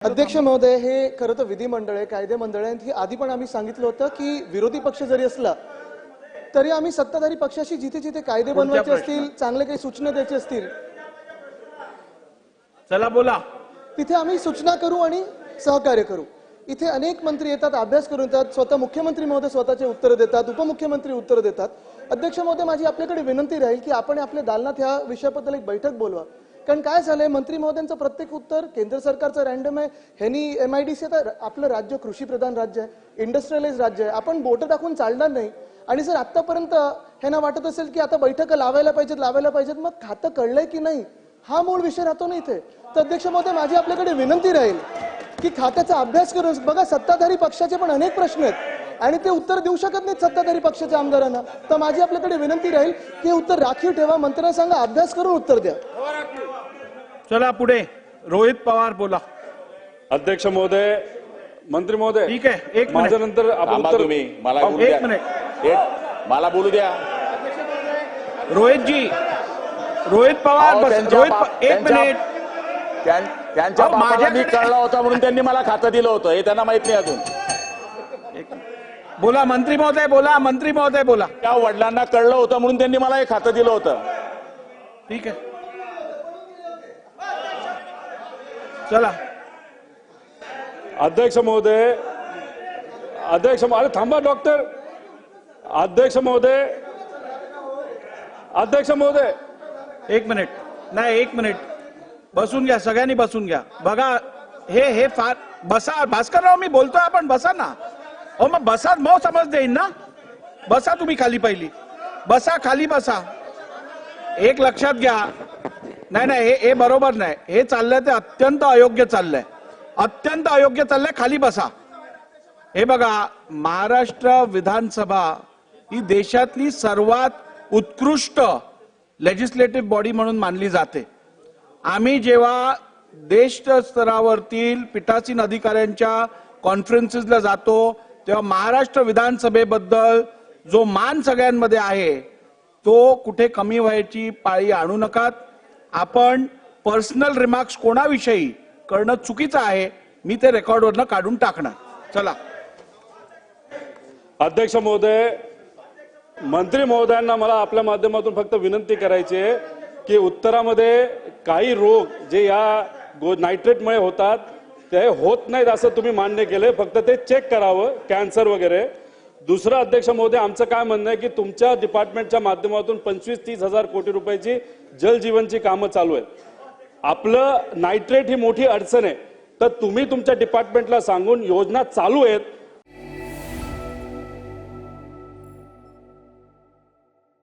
अध्यक्ष महोदय, हे खरं तर विधिमंडळ आहे, कायदे मंडळ आहे. ही आधी पण आम्ही सांगितलं होतं की विरोधी पक्ष जरी असला तरी आम्ही सत्ताधारी पक्षाशी जिथे जिथे कायदे बनवायचे असतील, चांगले काही सूचना द्यायचे असतील, चला बोला, तिथे आम्ही सूचना करू आणि सहकार्य करू. इथे अनेक मंत्री येतात, अभ्यास करून येतात, स्वतः मुख्यमंत्री महोदय स्वतःचे उत्तर देतात, उपमुख्यमंत्री उत्तर देतात. अध्यक्ष महोदय, माझी आपल्याकडे विनंती राहील की आपण आपल्या दालनात ह्या विषयाबद्दल एक बैठक बोलवा. कारण काय झालंय, मंत्री महोदयांचं प्रत्येक उत्तर केंद्र सरकारचं रॅन्डम आहे. ह्यांनी MIDC तर आपलं राज्य कृषी प्रधान राज्य आहे, इंडस्ट्रियलाइज राज्य आहे. आपण बोटं टाकून चालणार नाही. आणि जर आतापर्यंत ह्यांना वाटत असेल की आता बैठका लावायला पाहिजेत, मग खातं कळलंय की नाही हा मूळ विषय राहतो ना इथे. तर अध्यक्ष महोदय, माझी आपल्याकडे विनंती राहील की खात्याचा अभ्यास करून बघा. सत्ताधारी पक्षाचे पण अनेक प्रश्न आहेत आणि ते उत्तर देऊ शकत नाहीत सत्ताधारी पक्षाच्या आमदारांना. तर माझी आपल्याकडे विनंती राहील की उत्तर राखीव ठेवा, मंत्र्यांना सांगा अभ्यास करून उत्तर द्या. चला पुढे रोहित पवार बोला. अध्यक्ष महोदय, मंत्री महोदय, ठीक आहे, एक माझ्या मिनिट. नंतर आपण उत्तर तुम्ही मला बोलू एक द्या. मिनिट, मला बोलू द्या. रोहित जी, रोहित पवार अहो, बस. त्यांच्या रोहित बाप- एक त्यांच्या- मिनिट. त्यांच्या अहो, बापाला मी माझ्याकडे- कळला होता म्हणून त्यांनी मला खातं दिलं होतं, हे त्यांना माहित नाही अजून. बोला मंत्री महोदय, बोला मंत्री महोदय, बोला. त्या वडिलांना कळलं होतं म्हणून त्यांनी मला हे खातं दिलं होतं. ठीक आहे, चला. अध्यक्ष महोदय, अरे थांबा डॉक्टर. अध्यक्ष महोदय, एक मिनिट, नाही एक मिनिट, बसून घ्या, सगळ्यांनी बसून घ्या. बघा हे फार बसा. भास्करराव, मी बोलतोय, आपण बसा ना. हो मग बसा, मग समज देईन ना. बसा तुम्ही खाली, पहिली बसा, खाली बसा. एक लक्षात घ्या, नाही हे बरोबर नाही. हे चाललंय ते अत्यंत अयोग्य चाललंय, अत्यंत अयोग्य चाललंय. खाली बसा. हे बघा, महाराष्ट्र विधानसभा ही देशातली सर्वात उत्कृष्ट लेजिस्लेटिव्ह बॉडी म्हणून मानली जाते. आम्ही जेव्हा देश स्तरावरतील पीठासीन अधिकाऱ्यांच्या कॉन्फरन्सेसला जातो तेव्हा महाराष्ट्र विधानसभेबद्दल जो मान सगळ्यांमध्ये आहे तो कुठे कमी व्हायची पाळी आणू नका. आपण पर्सनल रिमार्क्स कोणाविषयी करणं चुकीचं आहे. मी ते रेकॉर्डवरनं काढून टाकणार. चला. अध्यक्ष महोदय, मंत्री महोदयांना मला आपल्या माध्यमातून फक्त विनंती करायची आहे की उत्तरामध्ये काही रोग जे या नायट्रेटमुळे होतात ते होत नाहीत असं तुम्ही मान्य केलंय. फक्त ते चेक करावं, कॅन्सर वगैरे. दुसरं अध्यक्ष महोदय, आमचं काय म्हणणं आहे की तुमच्या डिपार्टमेंटच्या माध्यमातून 25-30 हजार कोटी रुपयाची जलजीवनची कामं चालू आहेत. आपलं नायट्रेट ही मोठी अडचण आहे, तर तुम्ही तुमच्या डिपार्टमेंटला सांगून योजना चालू आहेत